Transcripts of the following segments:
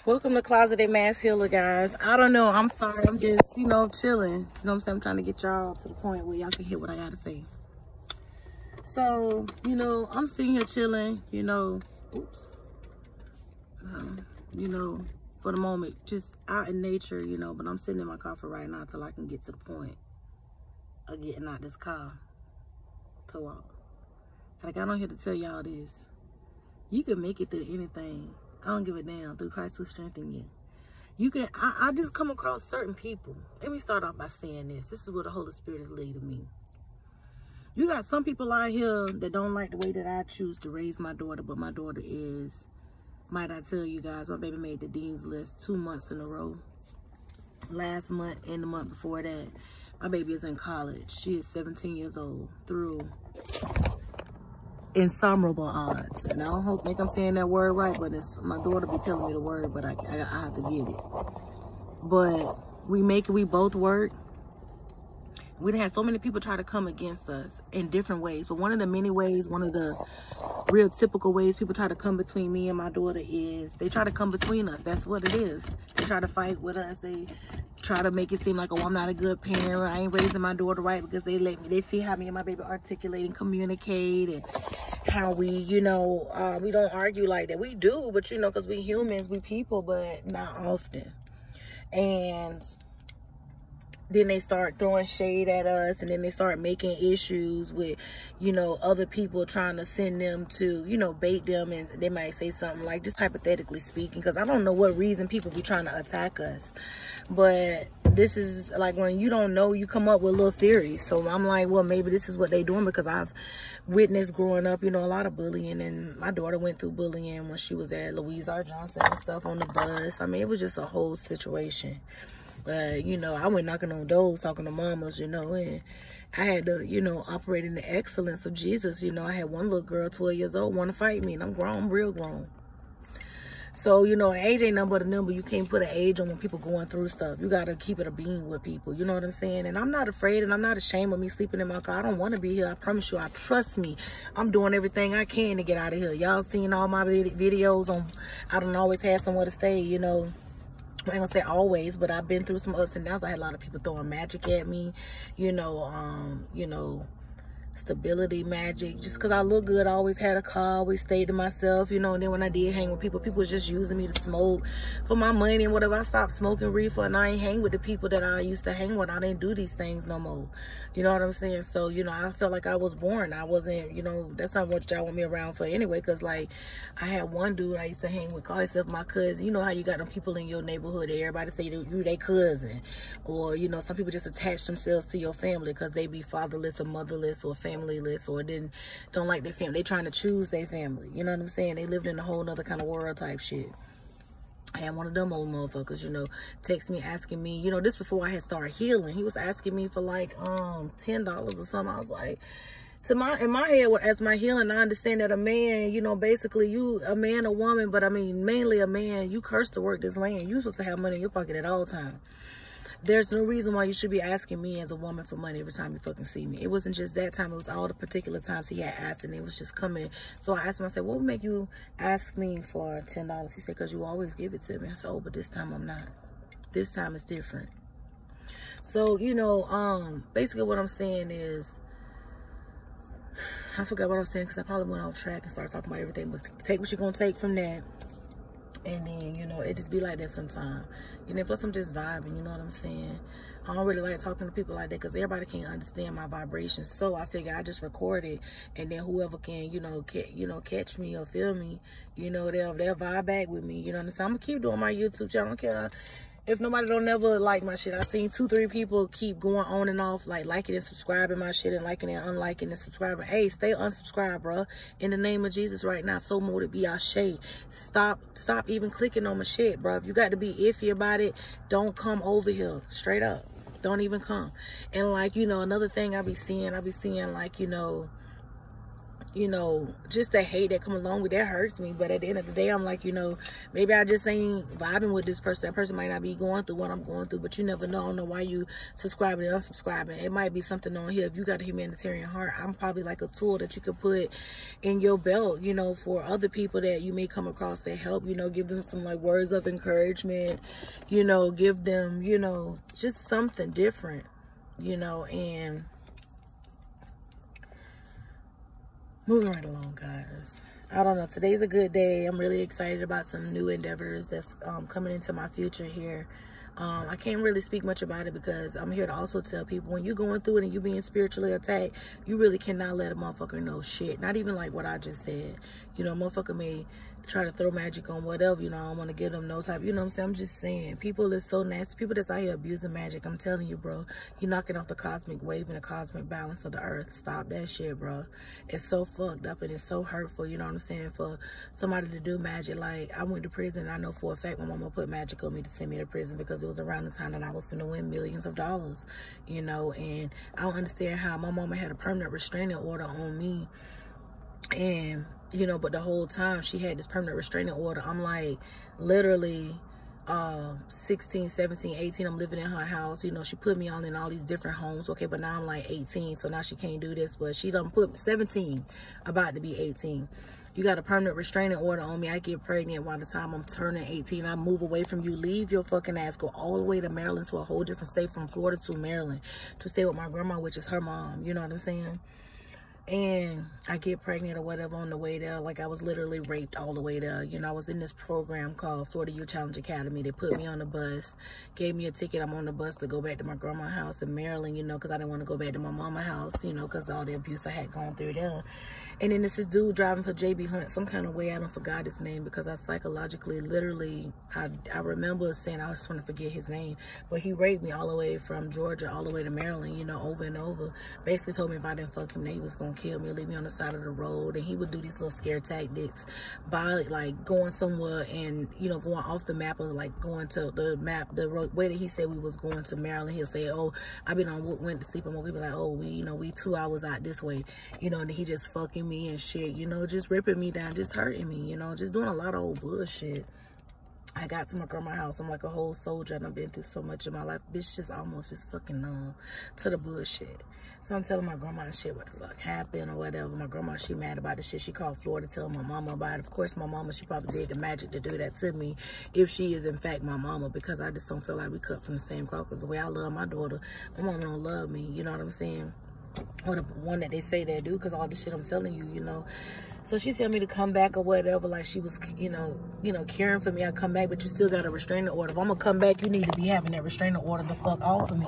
Welcome to Closeted Mass Healer, guys. I don't know. I'm sorry. I'm just, chilling. You know what I'm saying? I'm trying to get y'all to the point where y'all can hear what I got to say. So, I'm sitting here chilling, oops. For the moment, just out in nature, but I'm sitting in my car for right now till I can get to the point of getting out this car to walk. And I got on here to tell y'all this. You can make it through anything. I don't give a damn, through Christ who strengthens you. You can, I just come across certain people. Let me start off by saying this. This is what the Holy Spirit is leading me. You got some people out here that don't like the way that I choose to raise my daughter, but my daughter is, might I tell you guys, my baby made the Dean's List 2 months in a row. Last month and the month before that, my baby is in college. She is 17 years old through insumerable odds. And I don't think I'm saying that word right, but it's, my daughter be telling me the word, but I have to get it. But we make it, we both work. We had so many people try to come against us in different ways, but one of the many ways, one of the real typical ways people try to come between me and my daughter is they try to come between us. That's what it is. They try to fight with us. They try to make it seem like, oh, I'm not a good parent. I ain't raising my daughter right, because they see how me and my baby articulate and communicate, and how we, we don't argue like that. We do, but because we humans, we people, but not often. And then they start throwing shade at us, and then they start making issues with, other people trying to send them to, bait them, and they might say something like, just hypothetically speaking, because I don't know what reason people be trying to attack us. But this is like, when you don't know, you come up with little theories. So I'm like, well, maybe this is what they doing, because I've witnessed growing up, a lot of bullying, and my daughter went through bullying when she was at Louise R. Johnson and stuff on the bus. I mean, it was just a whole situation. But, I went knocking on doors, talking to mamas, and I had to, operate in the excellence of Jesus. I had one little girl, 12 years old, want to fight me, and I'm grown, I'm real grown. So, age ain't nothing but a number. You can't put an age on when people going through stuff. You got to keep it a being with people. You know what I'm saying? And I'm not afraid, and I'm not ashamed of me sleeping in my car. I don't want to be here. I promise you. Trust me. I'm doing everything I can to get out of here. Y'all seen all my videos on, I don't always have somewhere to stay, I ain't gonna say always, but I've been through some ups and downs. I had a lot of people throwing magic at me, stability magic. Just because I look good, I always had a car, always stayed to myself, and then when I did hang with people was just using me to smoke for my money and whatever. I stopped smoking reefer, and I ain't hang with the people that I used to hang with. I didn't do these things no more. You know what I'm saying? So, I felt like I was born. I wasn't, that's not what y'all want me around for anyway, because, like, I had one dude I used to hang with, call himself my cousin. You know how you got them people in your neighborhood that everybody say you they cousin. Or, some people just attach themselves to your family because they be fatherless or motherless or familyless, or don't like their family. They trying to choose their family. You know what I'm saying? They lived in a whole other kind of world type shit. I had one of them old motherfuckers, text me asking me, this before I had started healing. He was asking me for like $10 or something. I was like, in my head, as my healing, I understand that a man, basically you, a man, a woman, but I mean mainly a man, you curse to work this land. You supposed to have money in your pocket at all times. There's no reason why you should be asking me as a woman for money every time you fucking see me. It wasn't just that time. It was all the particular times he had asked, and it was just coming. So I asked him, I said, what would make you ask me for $10? He said, because you always give it to me. I said, oh, but this time I'm not. This time it's different. So, basically what I'm saying is, I forgot what I'm saying because I probably went off track and started talking about everything. But take what you're going to take from that. And then, it just be like that sometimes. Plus I'm just vibing, you know what I'm saying? I don't really like talking to people like that because everybody can't understand my vibrations. So I figure I just record it, and then whoever can, catch me or feel me, they'll vibe back with me. You know what I'm saying? I'm going to keep doing my YouTube channel. I don't care if nobody don't never like my shit. I seen 2-3 people keep going on and off, like liking and subscribing my shit and liking and unliking and subscribing. Hey, stay unsubscribed, bro. In the name of Jesus right now. So more to be our shade. Stop even clicking on my shit, bro. If you got to be iffy about it, don't come over here. Straight up. Don't even come. And like, another thing I be seeing like, you know, just the hate that come along with that hurts me. But at the end of the day, I'm like, you know, maybe I just ain't vibing with this person. That person might not be going through what I'm going through, but you never know. I don't know why you subscribing and unsubscribing. It might be something on here. If you got a humanitarian heart, I'm probably like a tool that you could put in your belt, you know, for other people that you may come across that help, you know, give them some like words of encouragement, you know, give them, you know, just something different, you know. And moving right along, guys. I don't know. Today's a good day. I'm really excited about some new endeavors that's coming into my future here. I can't really speak much about it because I'm here to also tell people when you're going through it and you being spiritually attacked, you really cannot let a motherfucker know shit. Not even like what I just said. You know, a motherfucker may try to throw magic on whatever, you know, I don't want to give them no type, you know what I'm saying? I'm just saying, people is so nasty. People that's out here abusing magic, I'm telling you, bro, you're knocking off the cosmic wave and the cosmic balance of the earth. Stop that shit, bro. It's so fucked up and it's so hurtful, you know what I'm saying, for somebody to do magic. Like, I went to prison and I know for a fact my mama put magic on me to send me to prison because it was around the time that I was finna win millions of dollars, you know. And I don't understand how my mama had a permanent restraining order on me, and you know, but the whole time she had this permanent restraining order. I'm like literally 16, 17, 18, I'm living in her house. You know, she put me on in all these different homes. Okay, but now I'm like 18, so now she can't do this. But she done put 17, about to be 18. You got a permanent restraining order on me. I get pregnant by the time I'm turning 18. I move away from you. Leave your fucking ass. Go all the way to Maryland, to a whole different state, from Florida to Maryland, to stay with my grandma, which is her mom. You know what I'm saying? And I get pregnant or whatever on the way there. Like, I was literally raped all the way there. You know, I was in this program called Florida Youth Challenge Academy. They put me on the bus, gave me a ticket. I'm on the bus to go back to my grandma's house in Maryland, you know, because I didn't want to go back to my mama's house, you know, because all the abuse I had gone through there. And then this dude driving for JB Hunt some kind of way. I don't forgot his name because I psychologically, literally, I remember saying I just want to forget his name. But he raped me all the way from Georgia all the way to Maryland, you know, over and over. Basically told me if I didn't fuck him, that he was going to kill me, leave me on the side of the road. And he would do these little scare tactics by like going somewhere and, you know, going off the map, or like going to the map, the road, way that he said we was going to Maryland. He'll say, oh, I've been on, went to sleep, and we'll be like, oh, we 2 hours out this way, you know. And he just fucking me and shit, you know, just ripping me down, just hurting me, you know, just doing a lot of old bullshit. I got to my grandma's house. I'm like a whole soldier, and I've been through so much in my life. Bitch, just almost just fucking numb to the bullshit. So I'm telling my grandma and shit what the fuck happened or whatever. My grandma, she mad about the shit. She called Florida, telling my mama about it. Of course, my mama, she probably did the magic to do that to me, if she is in fact my mama, because I just don't feel like we cut from the same cloth. Because the way I love my daughter, my mama don't love me. You know what I'm saying? Or the one that they say they do, because all the shit I'm telling you, you know. So she tell me to come back or whatever, like she was, you know, caring for me. I come back, but you still got a restraining order. If I'm gonna come back, you need to be having that restraining order the fuck off of me.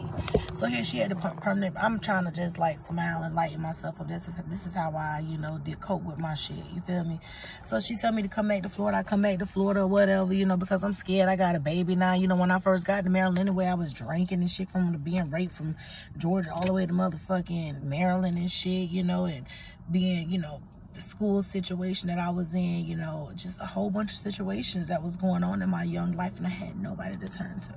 So yeah, she had the permanent. I'm trying to just like smile and lighten myself up. This is how I, you know, did cope with my shit. You feel me? So she tell me to come back to Florida. I come back to Florida or whatever, you know, because I'm scared. I got a baby now. You know, when I first got to Maryland anyway, I was drinking and shit from being raped from Georgia all the way to motherfucking Maryland and shit, you know, and being, you know, the school situation that I was in, you know, just a whole bunch of situations that was going on in my young life, and I had nobody to turn to.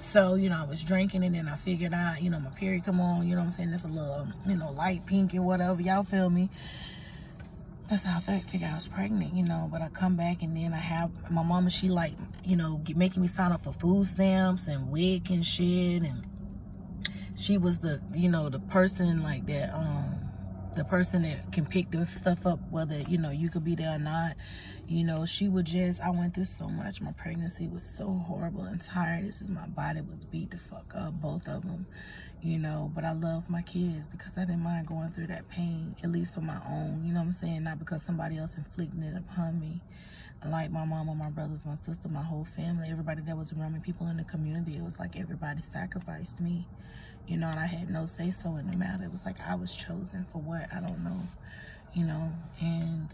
So, you know, I was drinking, and then I figured out, you know, my period come on, you know what I'm saying, it's a little, you know, light pink and whatever, y'all feel me? That's how I figured I was pregnant, you know. But I come back, and then I have my mama, she like, you know, making me sign up for food stamps and WIC and shit, and she was the, you know, the person like that, the person that can pick this stuff up, whether, you know, you could be there or not. You know, she would just, I went through so much. My pregnancy was so horrible and tired. My body was beat the fuck up, both of them, you know. But I love my kids because I didn't mind going through that pain, at least for my own, you know what I'm saying? Not because somebody else inflicted it upon me. Like my mama, my brothers, my sister, my whole family, everybody that was around me, people in the community, it was like everybody sacrificed me. You know, and I had no say-so in the matter. It was like I was chosen for what? I don't know, you know. And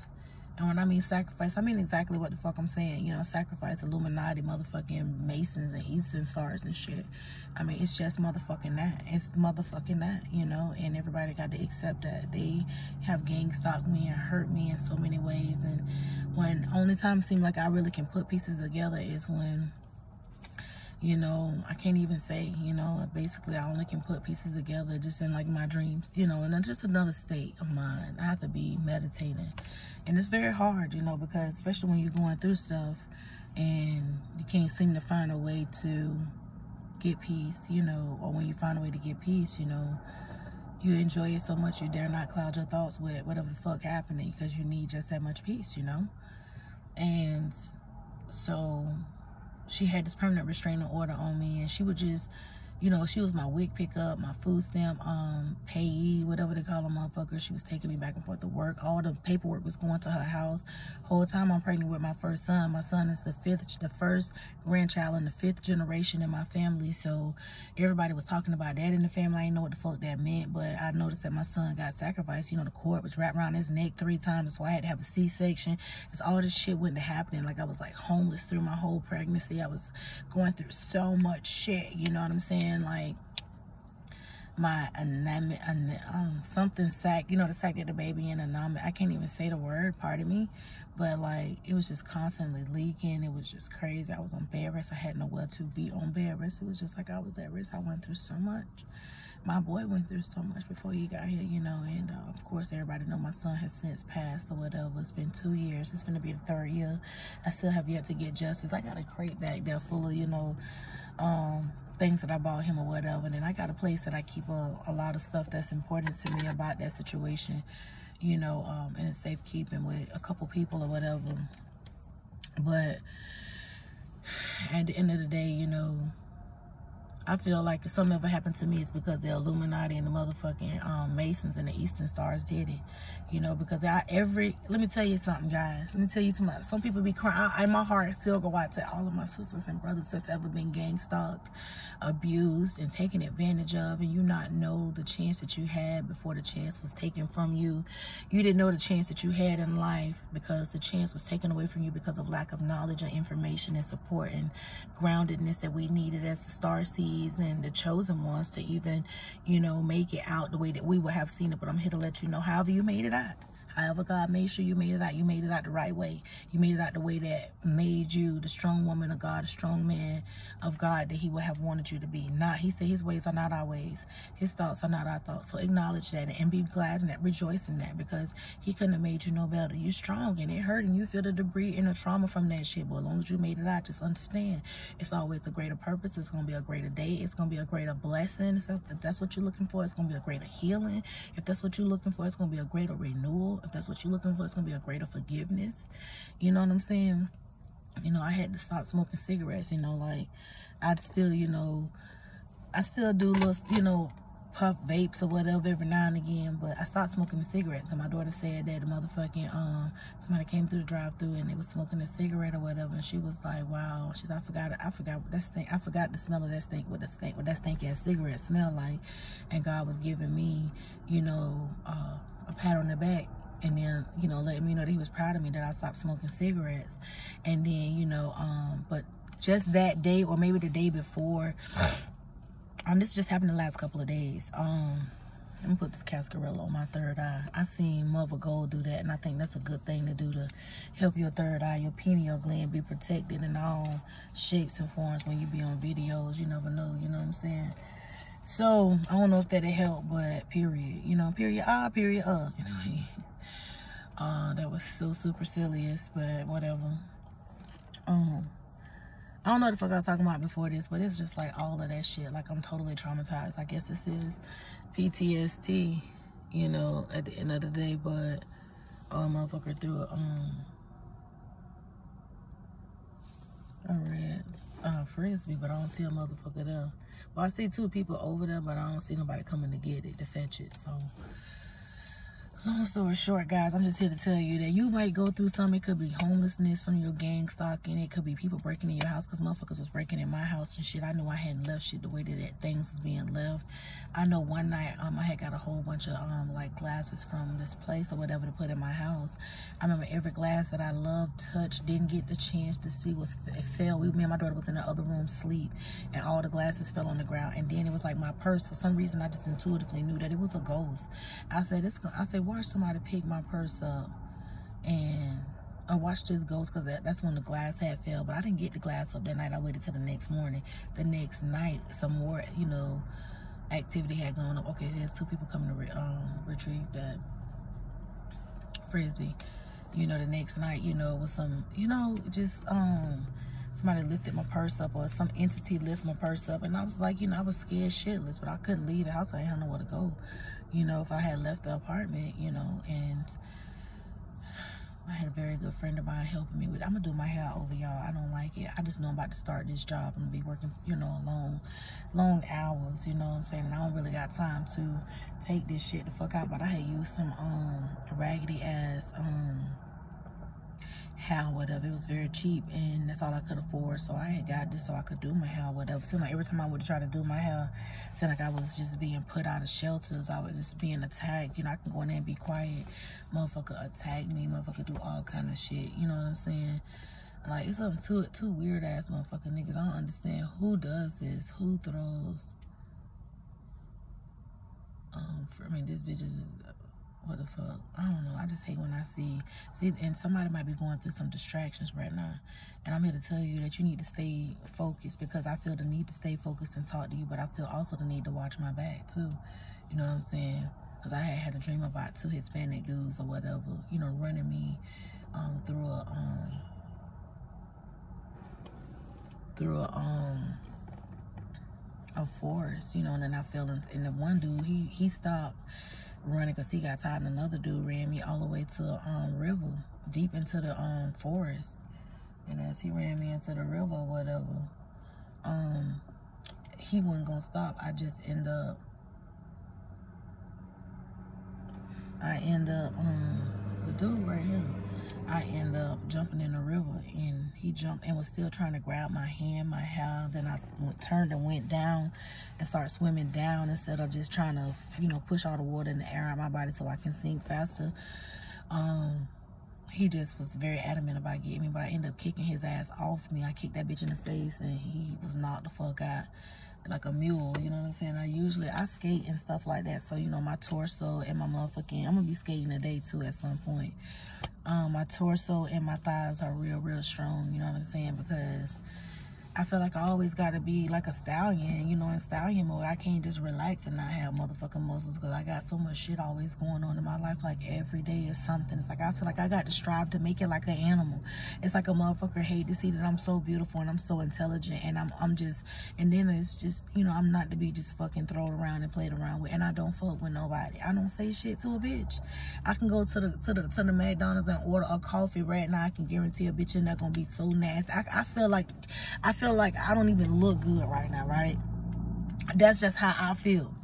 when I mean sacrifice, I mean exactly what the fuck I'm saying. You know, sacrifice, Illuminati, motherfucking Masons and Eastern Stars and shit. I mean, it's just motherfucking that. It's motherfucking that, you know. And everybody got to accept that. They have gang-stalked me and hurt me in so many ways. And when only time it seemed like I really can put pieces together is when You know, I can't even say, you know, basically I only can put pieces together just in like my dreams, you know, and it's just another state of mind. I have to be meditating. And it's very hard, you know, because especially when you're going through stuff and you can't seem to find a way to get peace, you know, or when you find a way to get peace, you know, you enjoy it so much you dare not cloud your thoughts with whatever the fuck happening because you need just that much peace, you know. And so she had this permanent restraining order on me, and she would just, you know, she was my wig pickup, my food stamp, payee, whatever they call them motherfuckers. She was taking me back and forth to work. All the paperwork was going to her house. Whole time I'm pregnant with my first son. My son is the first grandchild in the 5th generation in my family. So everybody was talking about that in the family. I didn't know what the fuck that meant, but I noticed that my son got sacrificed. You know, the cord was wrapped around his neck 3 times, so I had to have a C-section. It's all this shit went to happening. Like I was like homeless through my whole pregnancy. I was going through so much shit. You know what I'm saying? Like my something sac, you know, the sac that the baby in, I can't even say the word, pardon me, but like it was just constantly leaking. It was just crazy. I was on bed rest. I had nowhere to be on bed rest. It was just like I was at risk. I went through so much. My boy went through so much before he got here, you know, and of course everybody know my son has since passed or whatever. It's been 2 years. It's gonna be the 3rd year. I still have yet to get justice. I got a crate back there full of, you know, things that I bought him or whatever. And then I got a place that I keep a lot of stuff that's important to me about that situation, you know, and it's safekeeping with a couple people or whatever. But at the end of the day, you know, I feel like if something ever happened to me, it's because the Illuminati and the motherfucking Masons and the Eastern Stars did it. You know, because let me tell you something, guys. Let me tell you something. Some people be crying. And my heart still go out to all of my sisters and brothers that's ever been gang stalked, abused, and taken advantage of, and you not know the chance that you had before the chance was taken from you. You didn't know the chance that you had in life because the chance was taken away from you because of lack of knowledge and information and support and groundedness that we needed as the star seeds and the chosen ones to even, you know, make it out the way that we would have seen it. But I'm here to let you know, however you made it out, however God made sure you made it out the right way. You made it out the way that made you the strong woman of God, the strong man of God that he would have wanted you to be. He said his ways are not our ways. His thoughts are not our thoughts. So acknowledge that and be glad in that, rejoice in that, because he couldn't have made you no better. You're strong and it hurt and you feel the debris and the trauma from that shit. But as long as you made it out, just understand it's always a greater purpose. It's going to be a greater day. It's going to be a greater blessing. So if that's what you're looking for, it's going to be a greater healing. If that's what you're looking for, it's going to be a greater renewal. If that's what you're looking for, it's going to be a greater forgiveness. You know what I'm saying? You know, I had to stop smoking cigarettes, you know, like, I still, you know, I still do little, you know, puff vapes or whatever every now and again, but I stopped smoking the cigarettes. And my daughter said that the motherfucking, somebody came through the drive-thru and they was smoking a cigarette or whatever, and she was like, wow. She said, I forgot what that stink, I forgot the smell of that stink, what that stink ass cigarette smelled like. And God was giving me, you know, a pat on the back. And then, you know, letting me know that he was proud of me that I stopped smoking cigarettes. And then, you know, but just that day or maybe the day before, this just happened the last couple of days. Let me put this cascarilla on my third eye. I seen Mother Gold do that, and I think that's a good thing to do to help your third eye, your pineal gland, be protected in all shapes and forms when you be on videos. You never know, you know what I'm saying? So, I don't know if that'll help, but period. You know, period, period, you know. That was so supercilious, but whatever. I don't know what the fuck I was talking about before this, but it's just like all of that shit. Like, I'm totally traumatized. I guess this is PTSD, you know, at the end of the day, but motherfucker threw a red frisbee, but I don't see a motherfucker there. Well, I see 2 people over there, but I don't see nobody coming to get it, to fetch it, so... Long story short, guys, I'm just here to tell you that you might go through something. It could be homelessness from your gang stalking. It could be people breaking in your house, because motherfuckers was breaking in my house and shit. I knew I hadn't left shit the way that things was being left. I know one night I had got a whole bunch of like glasses from this place or whatever to put in my house. I remember every glass that I loved, touched, didn't get the chance to see, it fell. Me and my daughter was in the other room sleep, and all the glasses fell on the ground. And then it was like my purse. For some reason, I just intuitively knew that it was a ghost. I said, watch somebody pick my purse up and I watched this ghost because that's when the glass had fell. But I didn't get the glass up that night. I waited till the next morning. The next night, some more, you know, activity had gone up. Okay, there's 2 people coming to retrieve that frisbee. You know, the next night, you know, was some, you know, just somebody lifted my purse up, or some entity lifted my purse up, and I was like, you know, I was scared shitless, but I couldn't leave the house. I didn't know where to go. You know, if I had left the apartment, you know, and I had a very good friend of mine helping me with it. I'm gonna do my hair over, y'all. I don't like it. I just know I'm about to start this job. I'm gonna be working, you know, long hours, you know what I'm saying? And I don't really got time to take this shit the fuck out. But I had used some raggedy ass hair, whatever. It was very cheap, and that's all I could afford. So I had got this so I could do my hair, whatever. Seemed like every time I would try to do my hair, it seemed like I was just being put out of shelters. I was just being attacked. You know, I can go in there and be quiet. Motherfucker attack me. Motherfucker do all kind of shit. You know what I'm saying? Like, it's something two weird ass motherfucking niggas. I don't understand who does this. Who throws? I mean, this bitch is. What the fuck? I don't know. I just hate when I see, and somebody might be going through some distractions right now. And I'm here to tell you that you need to stay focused, because I feel the need to stay focused and talk to you, but I feel also the need to watch my back too. You know what I'm saying? Because I had a dream about 2 Hispanic dudes or whatever, you know, running me through a forest, you know, and then I fell in, and the one dude, he stopped running because he got tired, and another dude ran me all the way to a river, deep into the forest. And as he ran me into the river or whatever, he wasn't gonna stop. I end up the dude right here, I end up jumping in the river, and he jumped and was still trying to grab my hand, my hair. Then I turned and went down and started swimming down instead of just trying to, you know, push all the water in the air out my body so I can sink faster. He just was very adamant about getting me, but I ended up kicking his ass off me. I kicked that bitch in the face, and he was knocked the fuck out like a mule, you know what I'm saying? I skate and stuff like that, so, you know, my torso and my motherfucking, I'm gonna be skating today too at some point. My torso and my thighs are real strong, you know what I'm saying? Because I feel like I always gotta be like a stallion, you know, in stallion mode. I can't just relax and not have motherfucking muscles, because I got so much shit always going on in my life. Like, every day is something. It's like I feel like I got to strive to make it like an animal. It's like a motherfucker hate to see that I'm so beautiful and I'm so intelligent, and I'm just, and then it's just, you know, I'm not to be just fucking thrown around and played around with, and I don't fuck with nobody. I don't say shit to a bitch. I can go to the McDonald's and order a coffee right now. I can guarantee a bitch in there gonna be so nasty. I feel like I don't even look good right now, right? That's just how I feel.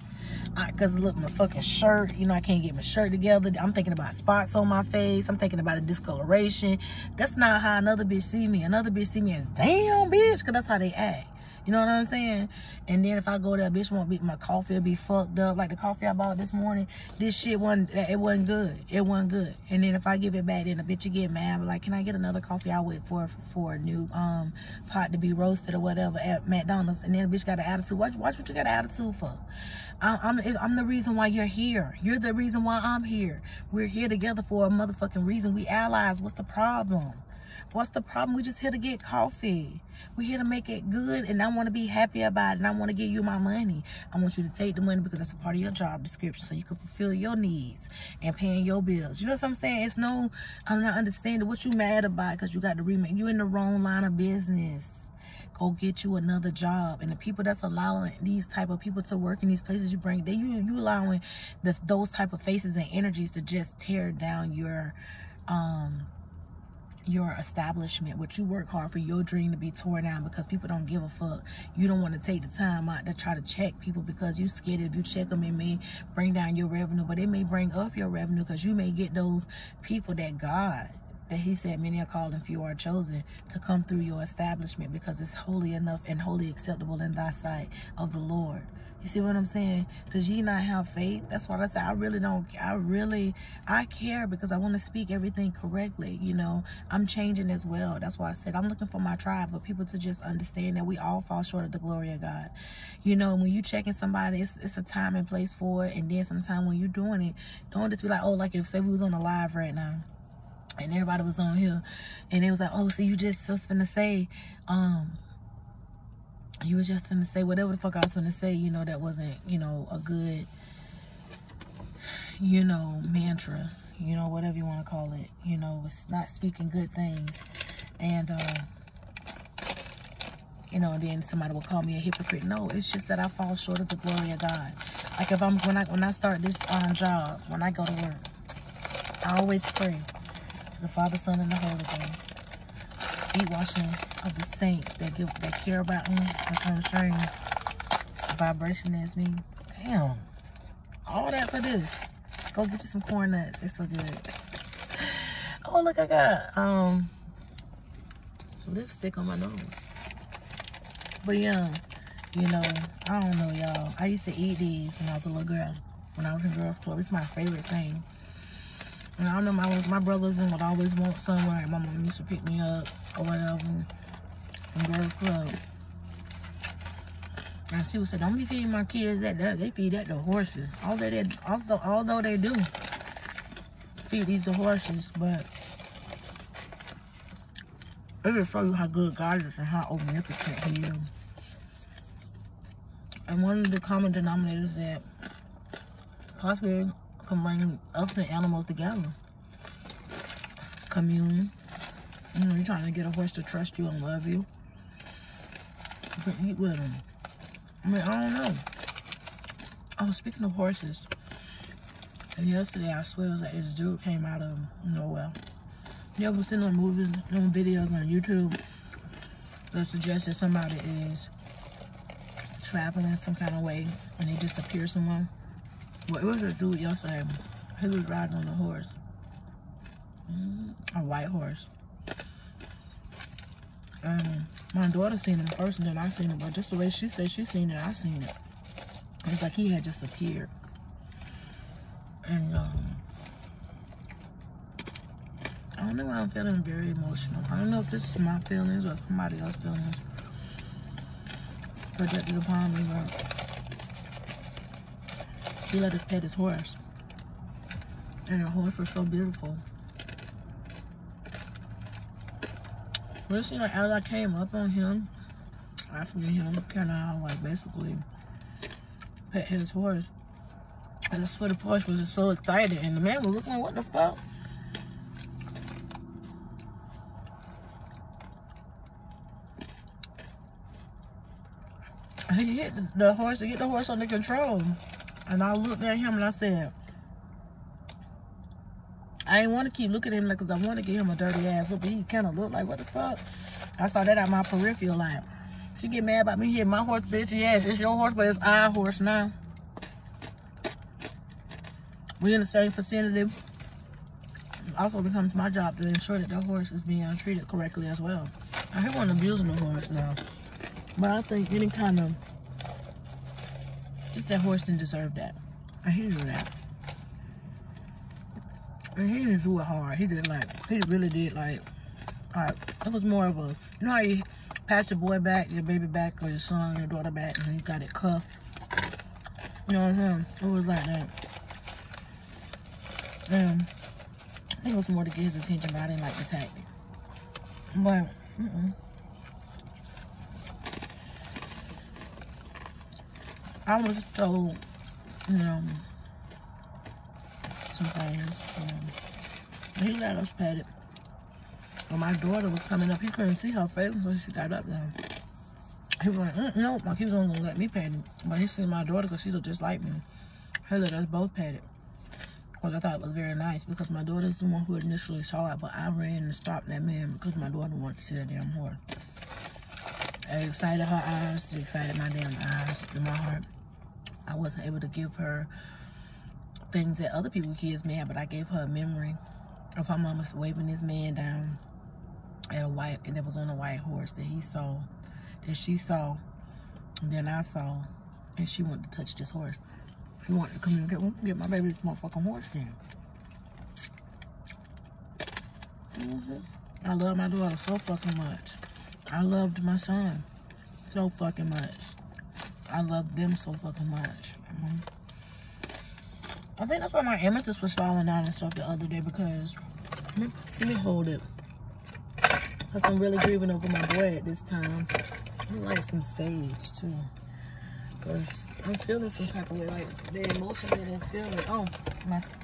Because look, my fucking shirt, you know, I can't get my shirt together. I'm thinking about spots on my face. I'm thinking about a discoloration. That's not how another bitch see me. Another bitch see me as, damn, bitch, because that's how they act. You know what I'm saying? And then if I go there, bitch won't be, my coffee will be fucked up. Like the coffee I bought this morning, this shit wasn't good. It wasn't good. And then if I give it back, then the bitch will get mad. But like, can I get another coffee? I'll wait for a new pot to be roasted or whatever at McDonald's. And then the bitch got an attitude. Watch what you got an attitude for. I'm the reason why you're here. You're the reason why I'm here. We're here together for a motherfucking reason. We allies. What's the problem? What's the problem? We just here to get coffee. We're here to make it good, and I want to be happy about it, and I want to give you my money. I want you to take the money because that's a part of your job description, so you can fulfill your needs and paying your bills. You know what I'm saying? I'm not understanding what you mad about because you got to remake. You in the wrong line of business. Go get you another job. And the people that's allowing these type of people to work in these places you bring, you allowing those type of faces and energies to just tear down your establishment. What you work hard for your dream to be torn down because people don't give a fuck. You don't want to take the time out to try to check people because you scared if you check them, it may bring down your revenue, but it may bring up your revenue because you may get those people that he said many are called and few are chosen to come through your establishment because it's holy enough and wholly acceptable in thy sight of the Lord. You see what I'm saying? Does ye not have faith? That's what I say. I care because I want to speak everything correctly. You know, I'm changing as well. That's why I said I'm looking for my tribe, for people to just understand that we all fall short of the glory of God. You know, when you checking somebody, it's a time and place for it. And then sometimes when you're doing it, don't just be like, oh, like if say we was on a live right now. And everybody was on here, and it was like, oh, so you just was finna say, you was just finna say whatever the fuck I was finna say, you know, that wasn't, you know, a good, you know, mantra, you know, whatever you want to call it, you know, it's not speaking good things. And, you know, and then somebody will call me a hypocrite. No, it's just that I fall short of the glory of God. Like if when I start this job, when I go to work, I always pray to the Father, Son, and the Holy Ghost. Feet washing of the saints that care about me, that come sharing the vibration as me. Damn, all that for this. Go get you some corn nuts. It's so good. Oh, look, I got lipstick on my nose. But yeah, you know, I don't know, y'all. I used to eat these when I was a little girl. When I was in girls' club, it's my favorite thing. And I don't know, my brothers would always want somewhere, and my mom used to pick me up or whatever from girls' club. And she would say, don't be feeding my kids that. They feed that to horses. Although they do feed these to horses, but it just shows you how good God is and how omnipotent He is. And one of the common denominators that possibly can bring us and animals together. Commune. You know, you're trying to get a horse to trust you and love you. You can eat with them. I mean, I don't know. Oh, speaking of horses, yesterday I swear it was like this dude came out of nowhere. You ever seen on movies, on videos on YouTube that suggest that somebody is traveling some kind of way and they just appear somewhere? Well, it was a dude yesterday. He was riding on a horse. A white horse. My daughter seen him first and then I seen him, but just the way she said she seen it, I seen it. It's like he had just appeared. And I don't know why I'm feeling very emotional. I don't know if this is my feelings or somebody else's feelings projected upon me, but he let us pet his horse. And the horse was so beautiful. But it seemed like as I came up on him, after him, kind of like basically pet his horse. And I swear the horse was just so excited, and the man was looking like, what the fuck? He hit the horse to get the horse under control. And I looked at him and I said, I didn't want to keep looking at him because I want to give him a dirty ass look, but he kind of looked like, what the fuck? I saw that out my peripheral line. She get mad about me hitting my horse, bitch. Yes, it's your horse, but it's our horse now. We in the same vicinity. It also becomes my job to ensure that the horse is being treated correctly as well. I hear one abusing the horse now. But I think any kind of, just that horse didn't deserve that. I hear that. And he didn't do it hard. He did like, he really did like, it was more of a, you know how you pat your boy back, your baby back, or your son, your daughter back, and you got it cuffed. You know what I'm saying? It was like that. And I think it was more to get his attention, but I didn't like the tactic. But, I was told, you know, some things. He let us pet it. When my daughter was coming up, he couldn't see her face when she got up there. He was like, no, like he was only gonna let me pet it. But he seen my daughter because she looked just like me. He let us both pet it. Which I thought it was very nice because my daughter's the one who initially saw it, but I ran and stopped that man because my daughter wanted to see that damn horse. It excited her eyes, it excited my damn eyes in my heart. I wasn't able to give her things that other people's kids may have, but I gave her a memory of her mama waving this man down at a white, and it was on a white horse that he saw, that she saw, and then I saw, and she wanted to touch this horse. She wanted to communicate. Well, get my baby this motherfucking horse then. I love my daughter so fucking much. I loved my son so fucking much. I love them so fucking much. I think that's why my amethyst was falling down and stuff the other day because Let me hold it. Because I'm really grieving over my boy at this time. I like some sage too. Because I'm feeling some type of way. Like the emotion that I'm feeling. Oh,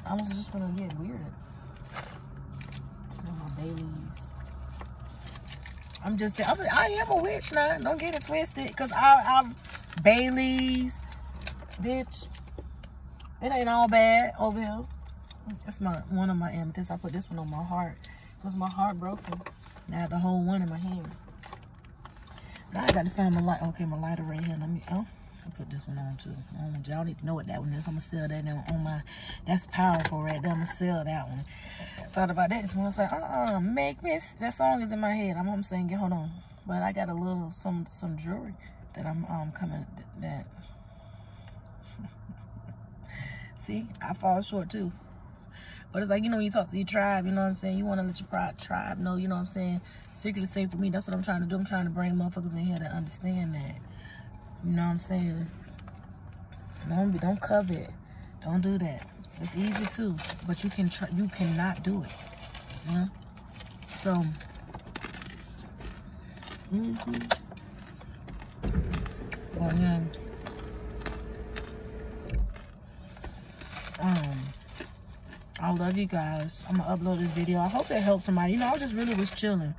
I was just gonna get weird. My bay leaves. I'm just, I am a witch now. Don't get it twisted. Because I'm bay leaves. Bitch. It ain't all bad over here. That's one of my amethysts. I put this one on my heart. Because my heart broken. Now I have the whole one in my hand. Now I got to find my light. Okay, my lighter right here. Let me, I'll put this one on too. Y'all need to know what that one is. I'm going to sell that now on my, that's powerful right there. I'm going to sell that one. Thought about that this morning. I was like, make me, that song is in my head. I'm saying, hold on. But I got a little, some jewelry that I'm coming, that. See, I fall short too. But it's like, you know, when you talk to your tribe, you know what I'm saying? You want to let your tribe know, you know what I'm saying? Secret is safe for me. That's what I'm trying to do. I'm trying to bring motherfuckers in here to understand that. You know what I'm saying? Don't covet. Don't do that. It's easy too, but you cannot do it. You know? So, well, yeah. I love you guys. I'm gonna upload this video. I hope it helped somebody. You know, I just really was chilling.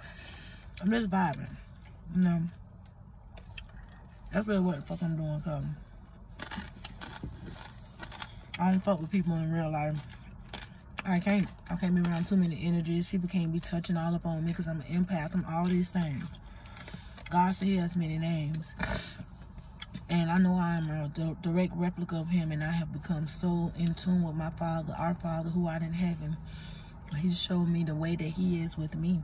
I'm just vibing. You know, that's really what the fuck I'm doing. Cause I don't fuck with people in real life. I can't be around too many energies. People can't be touching all up on me because I'm an empath. I'm all these things. God said He has many names. And I know I am a direct replica of Him, and I have become so in tune with my Father, our Father, who art in heaven. He showed me the way that He is with me.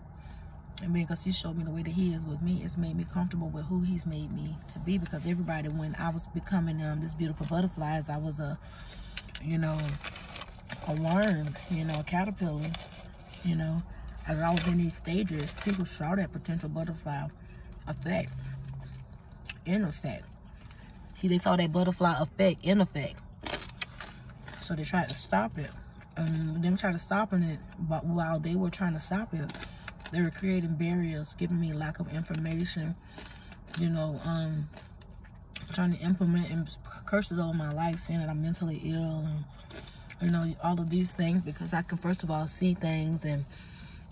And because He showed me the way that He is with me, it's made me comfortable with who He's made me to be. Because everybody, when I was becoming this beautiful butterflies, I was a worm, a caterpillar, As I was in these stages, people saw that potential butterfly effect, in effect. They saw that butterfly effect in effect. So they tried to stop it. And them trying to stop it, but while they were trying to stop it, they were creating barriers, giving me lack of information, trying to implement curses over my life, saying that I'm mentally ill, and all of these things, because I can first of all see things. And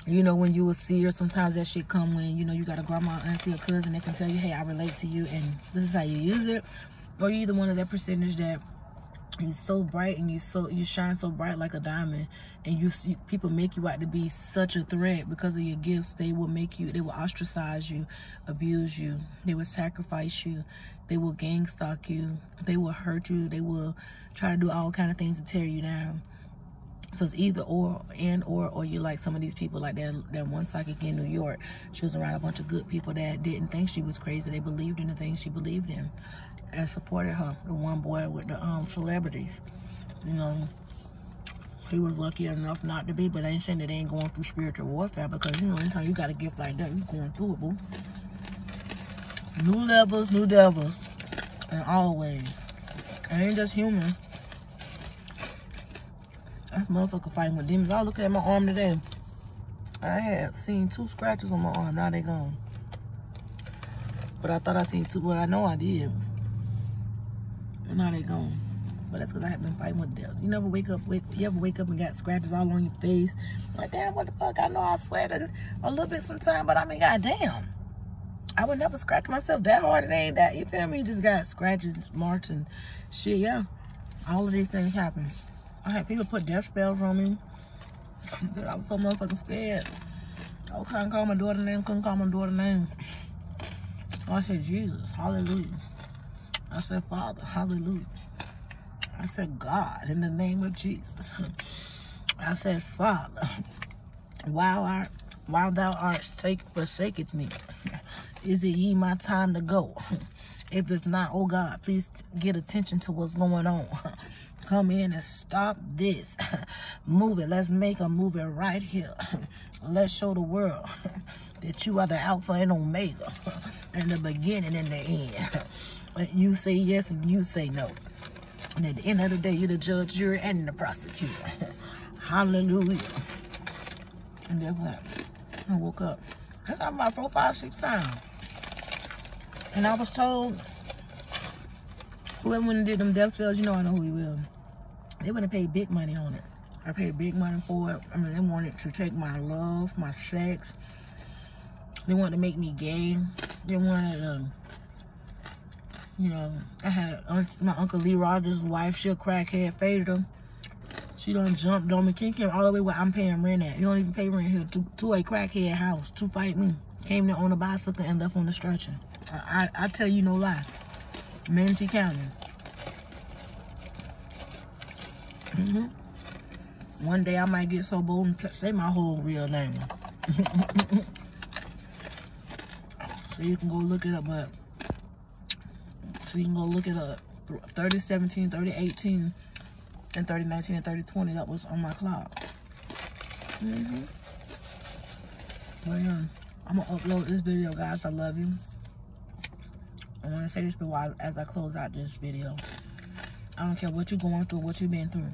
when you a seer, sometimes that shit come when you got a grandma, auntie, or cousin that can tell you, hey, I relate to you and this is how you use it. Or you're either one of that percentage that you're so bright and you shine so bright like a diamond, and people make you out to be such a threat because of your gifts. They will ostracize you, abuse you, they will sacrifice you, they will gang stalk you, they will hurt you, they will try to do all kind of things to tear you down. So it's either or you like some of these people, like that one psychic in New York. She was around a bunch of good people that didn't think she was crazy. They believed in the things she believed in and supported her. The one boy with the celebrities, he was lucky enough not to be, but I ain't saying that they ain't going through spiritual warfare, because anytime you got a gift like that, you going through it, boo. New levels, new devils, and always. It ain't just human. That motherfucker fighting with demons. I was looking at my arm today. I had seen 2 scratches on my arm. Now they gone. But I thought I seen 2. Well, I know I did. And now they gone. But that's because I have been fighting with devils. You ever wake up and got scratches all on your face? Like, damn, what the fuck? I know I sweated a little bit sometimes, but I mean, goddamn. I would never scratch myself that hard. It ain't that. You feel me? You just got scratches, marks, and shit. Yeah. All of these things happen. I had people put death spells on me. I was so motherfucking scared. I was trying to call my daughter's name, couldn't call my daughter's name. I said, Jesus, hallelujah. I said, Father, hallelujah. I said, God, in the name of Jesus. I said, Father, while thou art forsaketh me, is it ye my time to go? If it's not, oh God, please get attention to what's going on. Come in and stop this. Move it. Let's make a movie right here. Let's show the world that you are the Alpha and Omega, and the beginning and the end. You say yes and you say no. And at the end of the day, you're the judge, jury, and the prosecutor. Hallelujah. And then what? I woke up. I got about 4, 5, 6 pounds. And I was told, whoever went and did them death spells, you know I know who he will. They wouldn't pay big money on it. I paid big money for it. I mean, they wanted to take my love, my sex. They wanted to make me gay. They wanted, you know, I had my Uncle Lee Rogers' wife, she a crackhead, faded him. She done jumped on me. King came all the way where I'm paying rent at. You don't even pay rent here. To a crackhead house to fight me. Came there on a bicycle and left on the stretcher. I tell you no lie. Manatee County. One day I might get so bold and say my whole real name. So you can go look it up, but so you can go look it up. 3017, 3018, and 3019 and 3020. That was on my clock. But yeah, I'm gonna upload this video, guys. I love you. I want to say this before as I close out this video. I don't care what you're going through, what you've been through.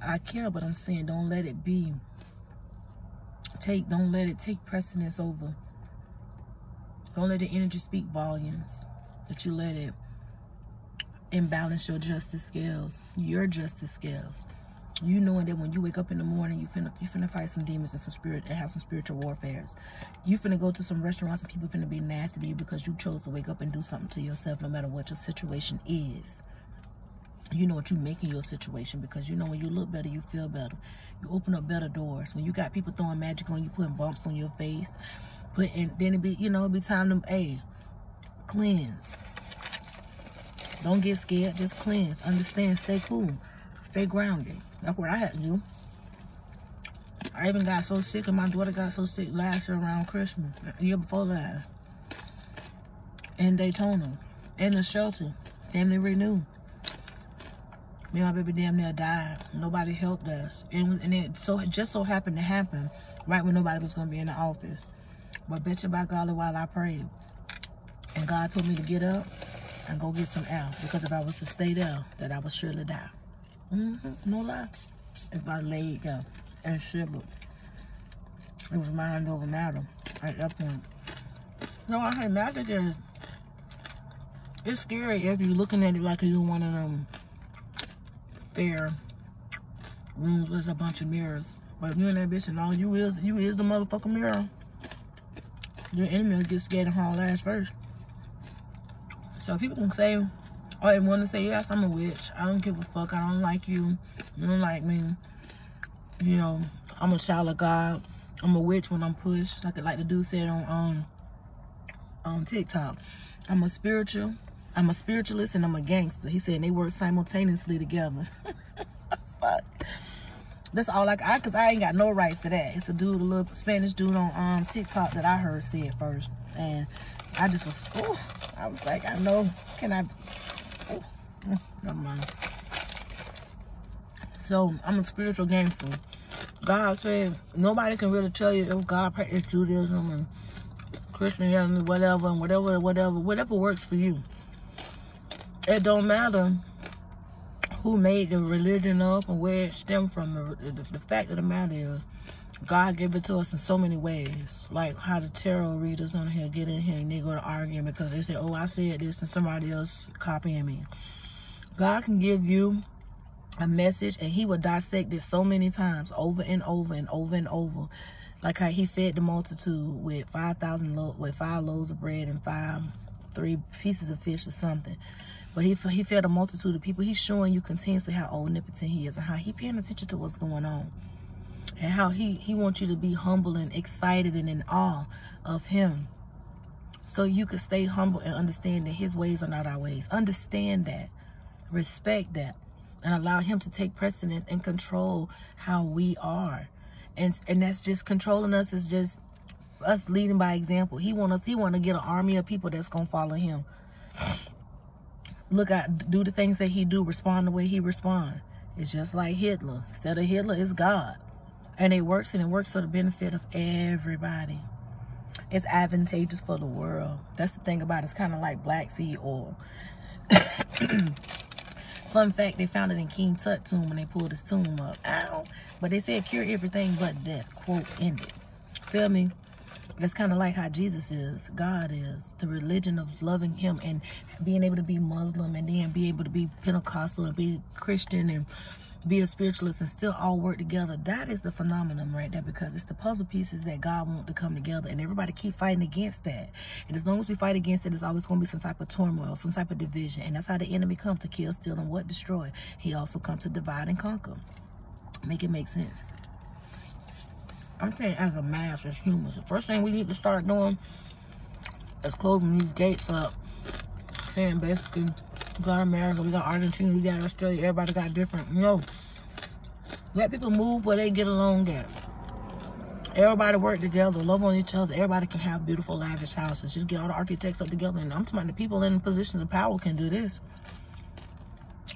I care, but I'm saying don't let it be. Don't let it take precedence over. Don't let the energy speak volumes. That you let it imbalance your justice scales. Your justice scales. You knowing that when you wake up in the morning, you finna fight some demons and some spirit and have some spiritual warfares. You finna go to some restaurants and people finna be nasty to you because you chose to wake up and do something to yourself no matter what your situation is. You know what you make in your situation because you know when you look better, you feel better. You open up better doors. When you got people throwing magic on you, putting bumps on your face, then it be, you know, it be time to, hey, cleanse. Don't get scared, just cleanse. Understand, stay cool, stay grounded. That's what I had to do. I even got so sick, and my daughter got so sick last year around Christmas, the year before last, in Daytona, in the shelter, family renewed. Me and my baby damn near died. Nobody helped us. And it just so happened to happen right when nobody was going to be in the office. But bet you by golly while I prayed. And God told me to get up and go get some air. Because if I was to stay there, that I would surely die. No lie. If I laid there and shivered. It was mind over matter at that point. No, I had matter just... It's scary if you're looking at it like you're one of them fair rooms with a bunch of mirrors. But if you in that bitch and all you is the motherfucking mirror. Your enemy will get scared and haul ass first. So people can say, or they want to say, yes, I'm a witch. I don't give a fuck. I don't like you. You don't like me. You know, I'm a child of God. I'm a witch when I'm pushed. Like the dude said on TikTok. I'm a spiritualist and I'm a gangster. He said they work simultaneously together. Fuck. That's all because I ain't got no rights to that. It's a dude, a little Spanish dude on TikTok that I heard say it first. And I just was, I was like, I know, never mind. So, I'm a spiritual gangster. God said, nobody can really tell you if God practices Judaism and Christianity, whatever, and whatever works for you. It don't matter who made the religion up and where it stemmed from. The fact of the matter is, God gave it to us in so many ways. Like how the tarot readers on here get in here and they go to arguing because they say, oh, I said this and somebody else copying me. God can give you a message and he will dissect it so many times over and over and over and over. Like how he fed the multitude with 5 loaves of bread and 3 pieces of fish or something. But he fed a multitude of people. He's showing you continuously how omnipotent he is and how he paying attention to what's going on. And how he wants you to be humble and excited and in awe of him. So you can stay humble and understand that his ways are not our ways. Understand that. Respect that. And allow him to take precedence and control how we are. And that's just controlling us is just us leading by example. He want to get an army of people that's going to follow him. Do the things that he do, respond the way he respond. It's just like Hitler. Instead of Hitler, it's God. And it works for the benefit of everybody. It's advantageous for the world. That's the thing about it. It's kind of like black seed oil. Fun fact, they found it in King Tut tomb when they pulled his tomb up. Ow. But they said cure everything but death, quote, ended. Feel me? That's kind of like how Jesus is, God is. The religion of loving him and being able to be Muslim and then be able to be Pentecostal and be Christian and be a spiritualist and still all work together. That is the phenomenon right there, because it's the puzzle pieces that God wants to come together, and everybody keep fighting against that. And as long as we fight against it, there's always going to be some type of turmoil, some type of division. And that's how the enemy comes, to kill, steal, and what? Destroy. He also comes to divide and conquer. Make it make sense. I'm saying, as a mass, as humans, the first thing we need to start doing is closing these gates up. Saying basically, we got America, we got Argentina, we got Australia, everybody got different, you know. Let people move where they get along at. Everybody work together, love on each other. Everybody can have beautiful, lavish houses. Just get all the architects up together. And I'm talking about the people in positions of power can do this.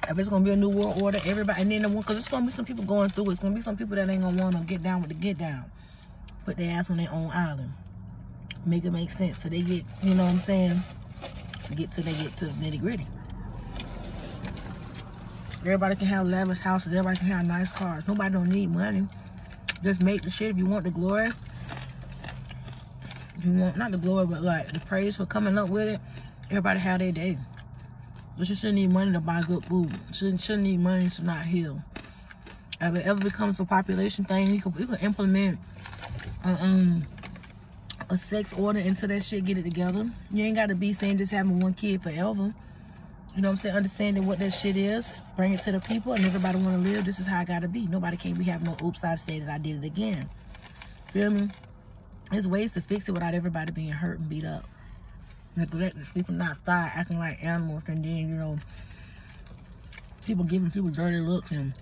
If it's going to be a new world order, everybody, and then because it's going to be some people going through it. It's going to be some people that ain't going to want to get down with the get down. Put their ass on their own island. Make it make sense. So they get, you know what I'm saying, they get to the nitty gritty. Everybody can have lavish houses. Everybody can have nice cars. Nobody don't need money. Just make the shit. If you want the glory, if you want, not the glory, but like the praise for coming up with it, everybody have their day. But you shouldn't need money to buy good food. Shouldn't need money to not heal. If it ever becomes a population thing, you can implement a sex order into that shit, get it together. You ain't got to be saying just having one kid forever. You know what I'm saying? Understanding what that shit is, bring it to the people, and everybody want to live. This is how I got to be. Nobody can't be having no oops, I stated I did it again. Feel me? There's ways to fix it without everybody being hurt and beat up. Neglected, sleeping outside, acting like animals, and then, you know, people giving people dirty looks, and,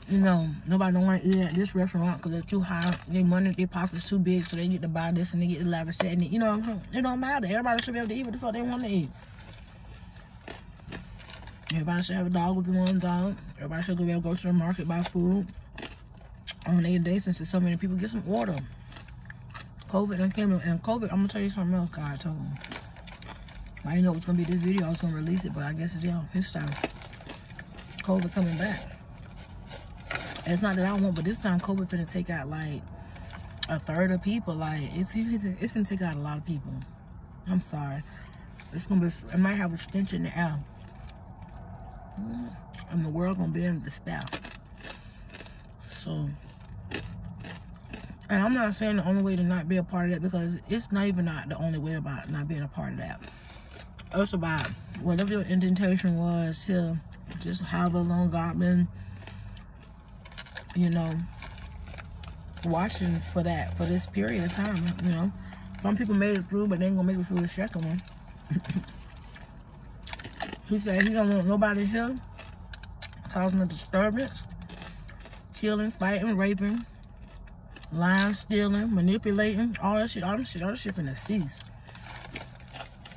you know, nobody don't want to eat at this restaurant because they're too high. Their money, their pockets too big, so they get to buy this and they get to lavish that. And, you know, it don't matter. Everybody should be able to eat what the fuck they want to eat. Everybody should have a dog with one dog. Everybody should be able to go to the market, buy food on a daily basis. Since so many people get some order. COVID and came, and COVID, I'm gonna tell you something else God told me. I didn't know it was gonna be this video, I was gonna release it, but I guess it's his time. COVID coming back. And it's not that I want, but this time COVID finna take out like a third of people. Like it's finna take out a lot of people. I'm sorry. It's gonna be, it might have a stench in the air. And the world gonna be in despair. So, and I'm not saying the only way to not be a part of that, because it's not even the only way about not being a part of that. It's about whatever your indentation was to just however long God been, you know, watching for that, for this period of time, you know. Some people made it through, but they ain't gonna make it through the second one. He said he don't want nobody here causing a disturbance, killing, fighting, raping, lying, stealing, manipulating, all that shit finna cease.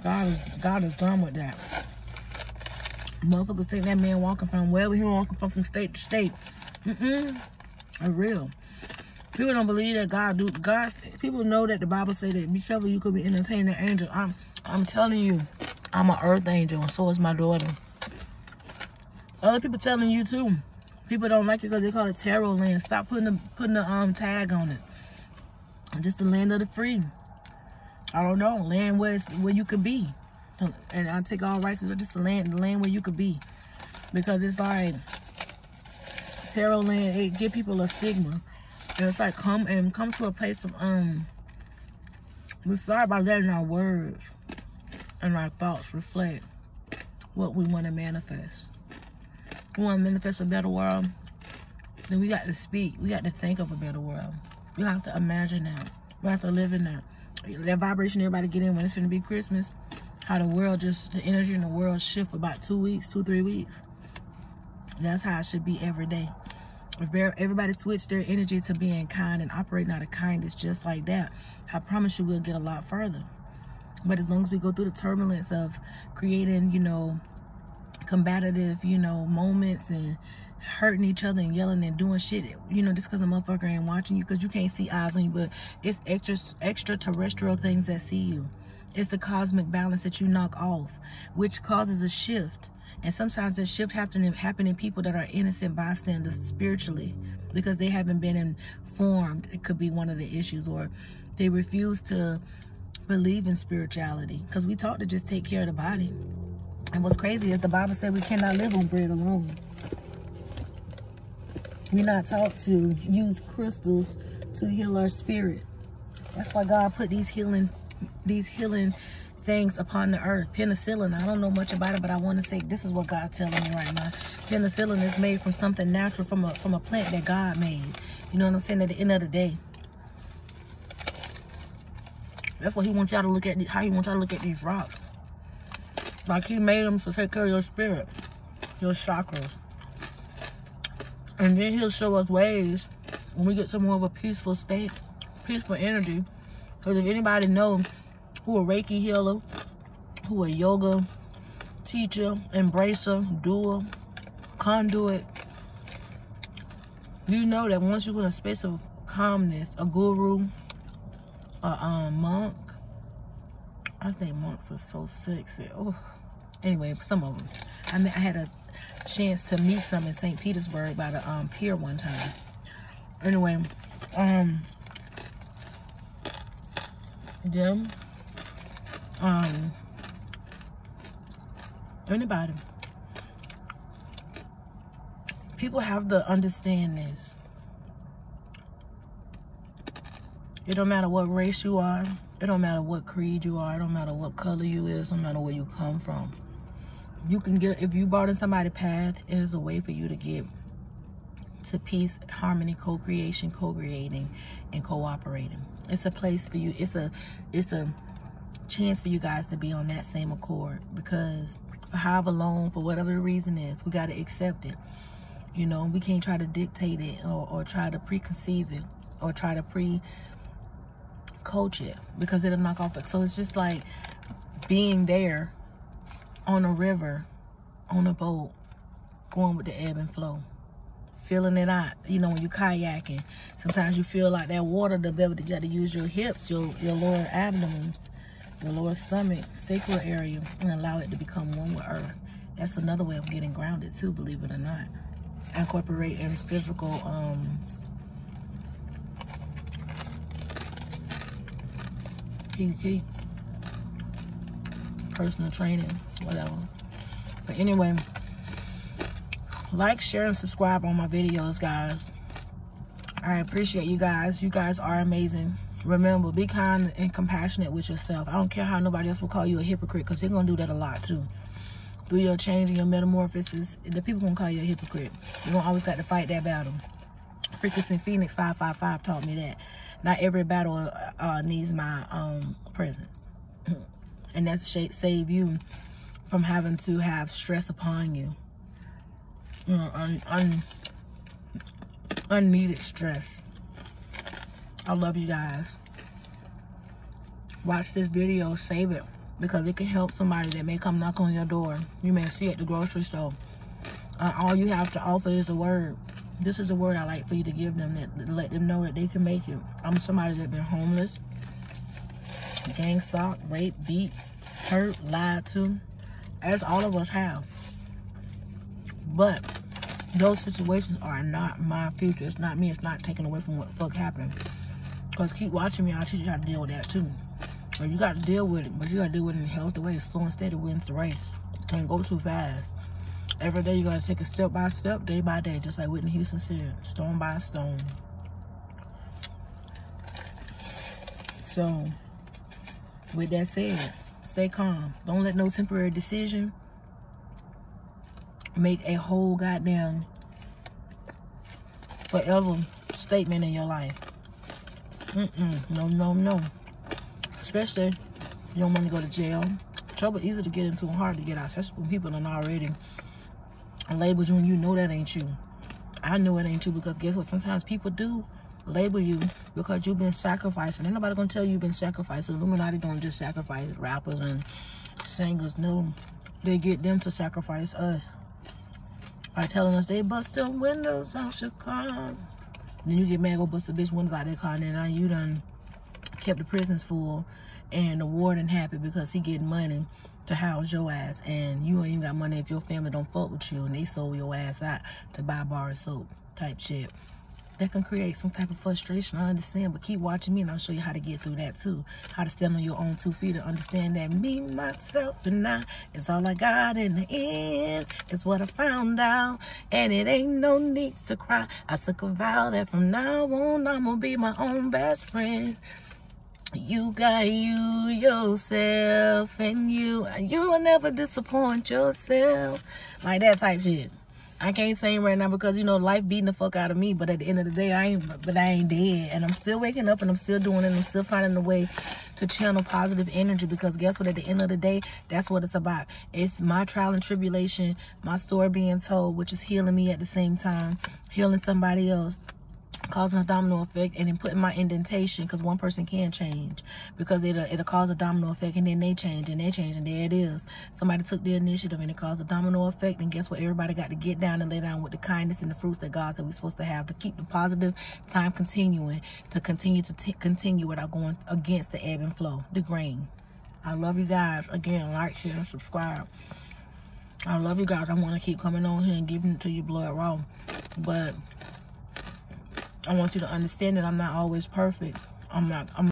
God is done with that. Motherfuckers take that man walking from wherever he walking from state to state. It's real. People don't believe that God, people know that the Bible say that be careful, you could be entertaining an angel. I'm telling you, I'm an earth angel, and so is my daughter. Other people telling you too. People don't like it because they call it tarot land. Stop putting the tag on it. Just the land of the free. I don't know, land where you could be. And I take all rights, just the land where you could be. Because it's like tarot land, it give people a stigma. And it's like come to a place of we start by letting our words and our thoughts reflect what we want to manifest. We want to manifest a better world, then we got to speak. We got to think of a better world. We have to imagine that. We have to live in that. That vibration everybody get in when it's going to be Christmas, how the world the energy in the world shift for about 2 weeks, 2-3 weeks. That's how it should be every day. If everybody switch their energy to being kind and operating out of kindness just like that, I promise you we'll get a lot further. But as long as we go through the turbulence of creating, you know, combative, you know, moments and hurting each other and yelling and doing shit, you know, just because a motherfucker ain't watching you, because you can't see eyes on you, but it's extraterrestrial things that see you. It's the cosmic balance that you knock off, which causes a shift. And sometimes this shift happen in people that are innocent bystanders spiritually, because they haven't been informed. It could be one of the issues, or they refuse to believe in spirituality, because we taught to just take care of the body. And what's crazy is the Bible said we cannot live on bread alone. We're not taught to use crystals to heal our spirit. That's why God put these healing things upon the earth. Penicillin, I don't know much about it, but I want to say this is what God's telling me right now. Penicillin is made from something natural, from a plant that God made. You know what I'm saying? At the end of the day, that's what He wants y'all to look at. How He wants y'all to look at these rocks. Like He made them to take care of your spirit, your chakras. And then He'll show us ways when we get to more of a peaceful state, peaceful energy. Because if anybody knows who a Reiki healer, who a yoga teacher, embracer, doer, conduit, you know that once you're in a space of calmness, a guru, a monk, I think monks are so sexy. Oh, anyway, some of them. I had a chance to meet some in St. Petersburg by the pier one time. Anyway, them, anybody. People have to understand this. It don't matter what race you are. It don't matter what creed you are. It don't matter what color you is. It don't matter where you come from. You can get, if you brought in somebody's path, it is a way for you to get to peace, harmony, co-creation, co-creating, and cooperating. It's a place for you. It's a chance for you guys to be on that same accord, because for however long, for whatever the reason is, we got to accept it. You know, we can't try to dictate it or try to preconceive it or try to coach it, because it'll knock off it. So it's just like being there on a river, on a boat, going with the ebb and flow, feeling it out. You know, when you kayaking, sometimes you feel like that water, the ability, you got to use your hips, your lower abdomen, your lower stomach, sacral area, and allow it to become one with earth. That's another way of getting grounded too, believe it or not. Incorporating physical PT, personal training, whatever. But anyway, like, share, and subscribe on my videos, guys. I appreciate you guys. You guys are amazing. Remember, be kind and compassionate with yourself. I don't care how nobody else will call you a hypocrite, because they're going to do that a lot too. Through your change and your metamorphosis, the people going to call you a hypocrite. You don't always got to fight that battle. Frequency Phoenix 555 taught me that. Not every battle needs my presence. And that's to save you from having to have stress upon you. You know, unneeded stress. I love you guys. Watch this video, save it, because it can help somebody that may come knock on your door. You may see it at the grocery store. All you have to offer is a word. This is a word I like for you to give them, that let them know that they can make it. I'm somebody that's been homeless, gang stalked, raped, beat, hurt, lied to, as all of us have. But those situations are not my future. It's not me. It's not taken away from what the fuck happened. Because keep watching me, I'll teach you how to deal with that too. Or you got to deal with it, but you got to deal with it in a healthy way. Slow and steady wins the race. Can't go too fast. Every day you got to take it step by step, day by day, just like Whitney Houston said, stone by stone. So, with that said, stay calm. Don't let no temporary decision make a whole goddamn forever statement in your life. No, no, no. Especially, you don't want to go to jail. Trouble easy to get into and hard to get out, especially when people done already labeled you and you know that ain't you. I know it ain't you, because guess what? Sometimes people do label you because you've been sacrificing. Ain't nobody gonna tell you you've been sacrificing. Illuminati don't just sacrifice rappers and singers. No, they get them to sacrifice us by telling us they bust them windows out your car. Then you get mad, go bust the bitch windows out their car, and then now you done kept the prisons full, and the warden happy because he getting money, to house your ass, and you ain't even got money if your family don't fuck with you and they sold your ass out to buy bar of soap type shit. That can create some type of frustration, I understand, but keep watching me and I'll show you how to get through that too. How to stand on your own 2 feet and understand that me, myself, and I is all I got in the end. It's what I found out, and it ain't no need to cry. I took a vow that from now on I'm gonna be my own best friend. You got you, yourself, and you will never disappoint yourself. Like that type shit. I can't sing right now because, you know, life beating the fuck out of me. But at the end of the day, I ain't dead. And I'm still waking up and I'm still doing it. And I'm still finding a way to channel positive energy. Because guess what? At the end of the day, that's what it's about. It's my trial and tribulation, my story being told, which is healing me at the same time, healing somebody else, causing a domino effect, and then putting my indentation, because one person can change, because it'll cause a domino effect, and then they change, and there it is. Somebody took the initiative and it caused a domino effect, and guess what? Everybody got to get down and lay down with the kindness and the fruits that God said we're supposed to have to keep the positive time continuing, to continue without going against the ebb and flow, the grain. I love you guys. Again, like, share, and subscribe. I love you guys. I want to keep coming on here and giving it to you blood raw, but I want you to understand that I'm not always perfect. I'm